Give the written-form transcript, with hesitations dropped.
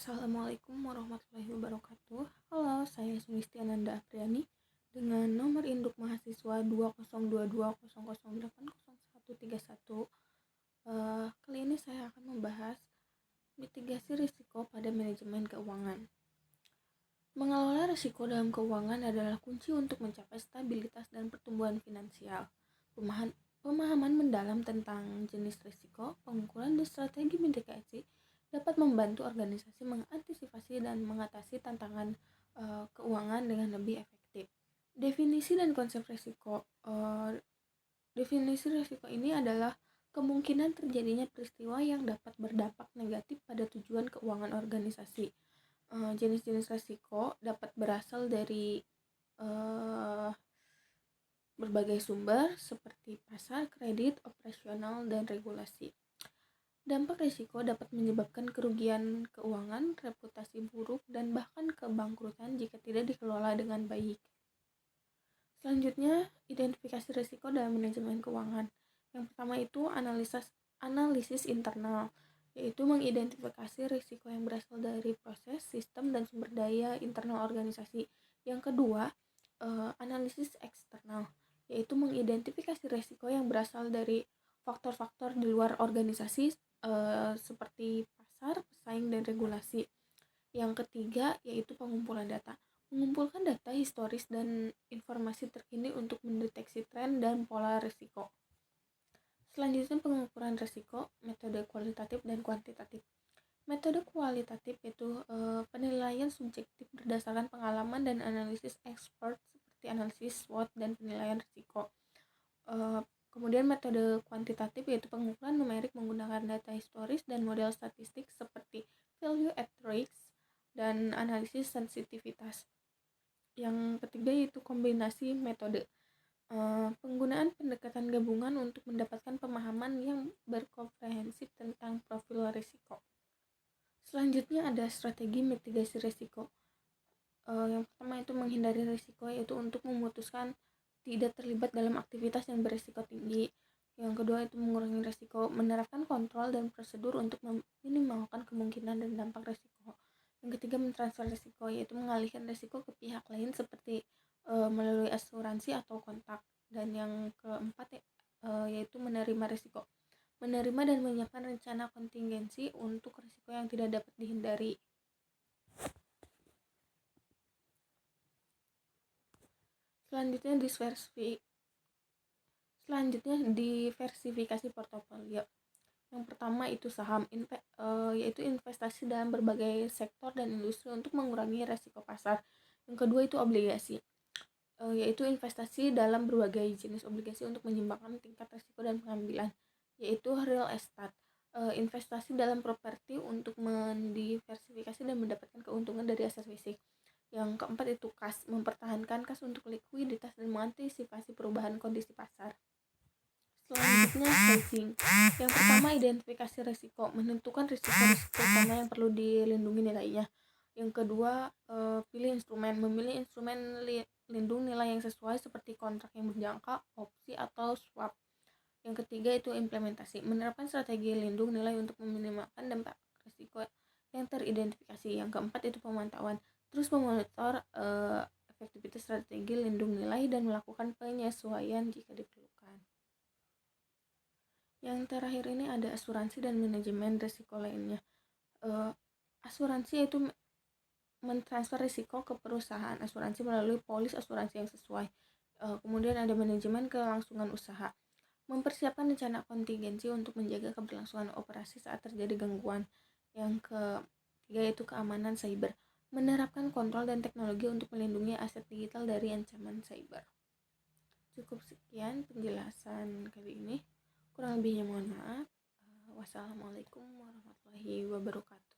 Assalamualaikum warahmatullahi wabarakatuh. Halo, saya Sulistiananda Apriani dengan nomor induk mahasiswa 202200800131. Kali ini saya akan membahas mitigasi risiko pada manajemen keuangan. Mengelola risiko dalam keuangan adalah kunci untuk mencapai stabilitas dan pertumbuhan finansial. Pemahaman mendalam tentang jenis risiko, pengukuran dan strategi mitigasi dapat membantu organisasi mengantisipasi dan mengatasi tantangan keuangan dengan lebih efektif. Definisi dan konsep risiko. Definisi risiko ini adalah kemungkinan terjadinya peristiwa yang dapat berdampak negatif pada tujuan keuangan organisasi. Jenis-jenis risiko dapat berasal dari berbagai sumber seperti pasar, kredit, operasional, dan regulasi. Dampak risiko dapat menyebabkan kerugian keuangan, reputasi buruk, dan bahkan kebangkrutan jika tidak dikelola dengan baik. Selanjutnya, identifikasi risiko dalam manajemen keuangan. Yang pertama itu analisis internal, yaitu mengidentifikasi risiko yang berasal dari proses, sistem, dan sumber daya internal organisasi. Yang kedua, analisis eksternal, yaitu mengidentifikasi risiko yang berasal dari faktor-faktor di luar organisasi seperti pasar, pesaing, dan regulasi. Yang ketiga yaitu pengumpulan data. Mengumpulkan data historis dan informasi terkini untuk mendeteksi tren dan pola risiko. Selanjutnya pengukuran risiko, metode kualitatif dan kuantitatif. Metode kualitatif yaitu penilaian subjektif berdasarkan pengalaman dan analisis expert seperti analisis SWOT dan penilaian risiko. Kemudian metode kuantitatif yaitu pengukuran numerik menggunakan data historis dan model statistik seperti value at risk dan analisis sensitivitas. Yang ketiga yaitu kombinasi metode. Penggunaan pendekatan gabungan untuk mendapatkan pemahaman yang berkomprehensif tentang profil risiko. Selanjutnya ada strategi mitigasi risiko. Yang pertama itu menghindari risiko, yaitu untuk memutuskan tidak terlibat dalam aktivitas yang berisiko tinggi. Yang kedua itu mengurangi risiko, menerapkan kontrol dan prosedur untuk meminimalkan kemungkinan dan dampak risiko. Yang ketiga mentransfer risiko, yaitu mengalihkan risiko ke pihak lain seperti melalui asuransi atau kontak. Dan yang keempat yaitu menerima risiko, menerima dan menyiapkan rencana kontingensi untuk risiko yang tidak dapat dihindari. Selanjutnya diversifikasi portofolio. Yang pertama itu saham, yaitu investasi dalam berbagai sektor dan industri untuk mengurangi risiko pasar. Yang kedua itu obligasi, yaitu investasi dalam berbagai jenis obligasi untuk menyeimbangkan tingkat risiko dan pengambilan. Yaitu real estate, investasi dalam properti untuk mendiversifikasi dan mendapatkan keuntungan dari aset fisik. Yang keempat itu kas, mempertahankan kas untuk likuiditas dan mengantisipasi perubahan kondisi pasar. Selanjutnya hedging. Yang pertama identifikasi risiko, menentukan risiko-risiko utama yang perlu dilindungi nilainya. Yang kedua pilih instrumen, memilih instrumen lindung nilai yang sesuai seperti kontrak yang berjangka, opsi atau swap. Yang ketiga itu implementasi, menerapkan strategi lindung nilai untuk meminimalkan dampak risiko yang teridentifikasi. Yang keempat itu pemantauan, terus memonitor efektivitas strategi lindung nilai dan melakukan penyesuaian jika diperlukan. Yang terakhir ini ada asuransi dan manajemen risiko lainnya. Asuransi yaitu mentransfer risiko ke perusahaan asuransi melalui polis asuransi yang sesuai. Kemudian ada manajemen kelangsungan usaha, mempersiapkan rencana kontingensi untuk menjaga keberlangsungan operasi saat terjadi gangguan. Yang ketiga yaitu keamanan cyber, menerapkan kontrol dan teknologi untuk melindungi aset digital dari ancaman cyber. Cukup sekian penjelasan kali ini, kurang lebihnya mohon maaf. Wassalamualaikum warahmatullahi wabarakatuh.